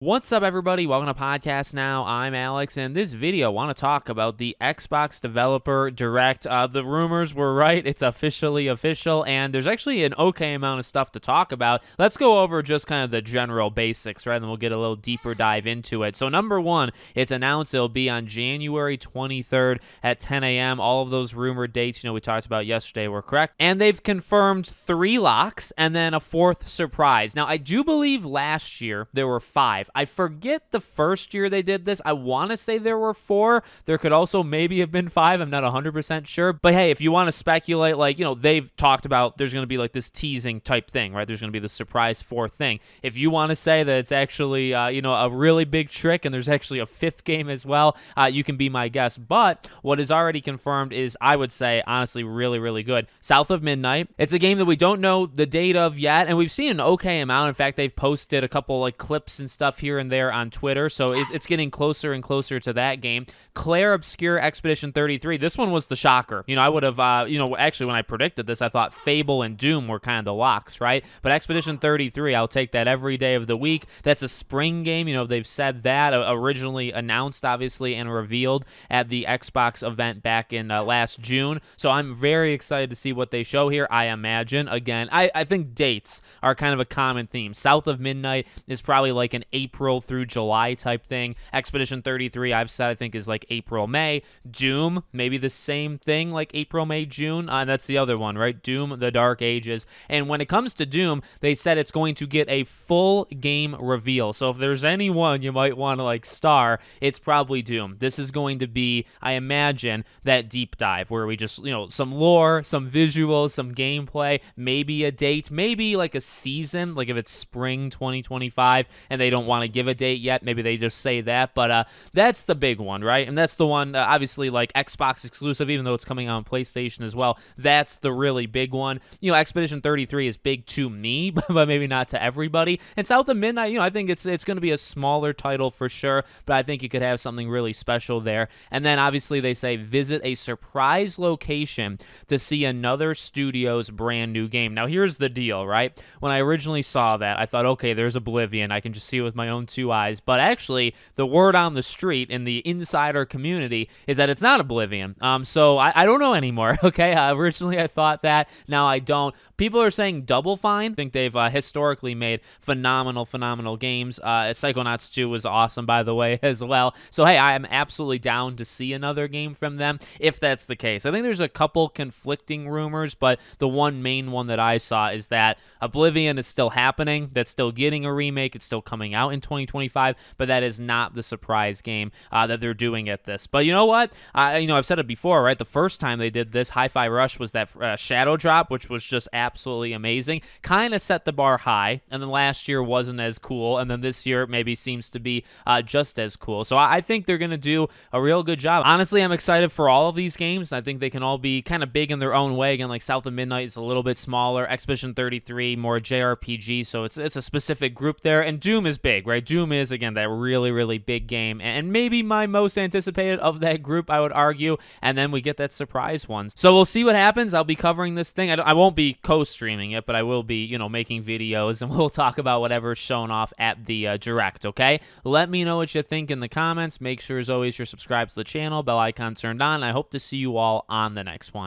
What's up, everybody? Welcome to Podcast Now. I'm Alex, and this video I want to talk about the Xbox Developer Direct. The rumors were right. It's officially official, and there's actually an okay amount of stuff to talk about. Let's go over just kind of the general basics, right? And then we'll get a little deeper dive into it. So number one, it's announced it'll be on January 23rd at 10 a.m. All of those rumored dates, we talked about yesterday were correct. And they've confirmed 3 locks and then a 4th surprise. Now, I do believe last year there were 5. I forget the first year they did this. I want to say there were 4. There could also maybe have been 5. I'm not 100% sure. But hey, if you want to speculate, they've talked about there's going to be like this teasing type thing, right? There's going to be the surprise 4th thing. If you want to say that it's actually, a really big trick and there's actually a 5th game as well, you can be my guest. But what is already confirmed is, I would say, honestly, really, really good. South of Midnight. It's a game that we don't know the date of yet, and we've seen an okay amount. In fact, they've posted a couple clips and stuff here and there on Twitter, so it's getting closer and closer to that game. Claire Obscure Expedition 33. This one was the shocker. I would have, actually when I predicted this, I thought Fable and Doom were kind of the locks, right? But Expedition 33, I'll take that every day of the week. That's a spring game. They've said that, originally announced, obviously, and revealed at the Xbox event back in last June. So I'm very excited to see what they show here. I imagine, again, I think dates are kind of a common theme. South of Midnight is probably like an April through July type thing. Expedition 33, I've said, I think is like April, May. Doom, maybe the same thing, like April, May, June. That's the other one, right? Doom, The Dark Ages. And when it comes to Doom, they said it's going to get a full game reveal. So if there's anyone you might want to star, it's probably Doom. This is going to be, I imagine, that deep dive where we just, some lore, some visuals, some gameplay, maybe a date, maybe like a season, like if it's spring 2025 and they don't want to give a date yet, maybe they just say that. But that's the big one, right? And that's the one, obviously, like Xbox exclusive, even though it's coming out on PlayStation as well. That's the really big one. Expedition 33 is big to me, but maybe not to everybody. And South of Midnight, I think it's going to be a smaller title for sure, but I think you could have something really special there. And then obviously they say visit a surprise location to see another studio's brand new game. Now here's the deal, right? When I originally saw that, I thought, okay, there's Oblivion. I can just see it with my own 2 eyes. But actually, the word on the street in the insider community is that it's not Oblivion. So I don't know anymore, okay? Originally I thought that. Now I don't. People are saying Double Fine. I think they've historically made phenomenal games. Psychonauts 2 was awesome, by the way, as well. So, hey, I am absolutely down to see another game from them, if that's the case. I think there's a couple conflicting rumors, but the one main one that I saw is that Oblivion is still happening. That's still getting a remake. It's still coming out in 2025, but that is not the surprise game that they're doing at this. But you know what? I've said it before, right? The first time they did this, Hi-Fi Rush, was that Shadow Drop, which was just absolutely amazing. Kind of set the bar high, and then last year wasn't as cool, and then this year maybe seems to be just as cool. So I think they're going to do a real good job. Honestly, I'm excited for all of these games. I think they can all be kind of big in their own way. Again, like South of Midnight is a little bit smaller. Expedition 33, more JRPG, so it's a specific group there. And Doom is big, right? Doom is, again, that really, really big game, and maybe my most anticipated of that group, I would argue. And then we get that surprise one. So we'll see what happens. I'll be covering this thing. I won't be co-streaming it, but I will be, making videos, and we'll talk about whatever's shown off at the Direct, okay? Let me know what you think in the comments. Make sure, as always, you're subscribed to the channel, bell icon turned on. I hope to see you all on the next one.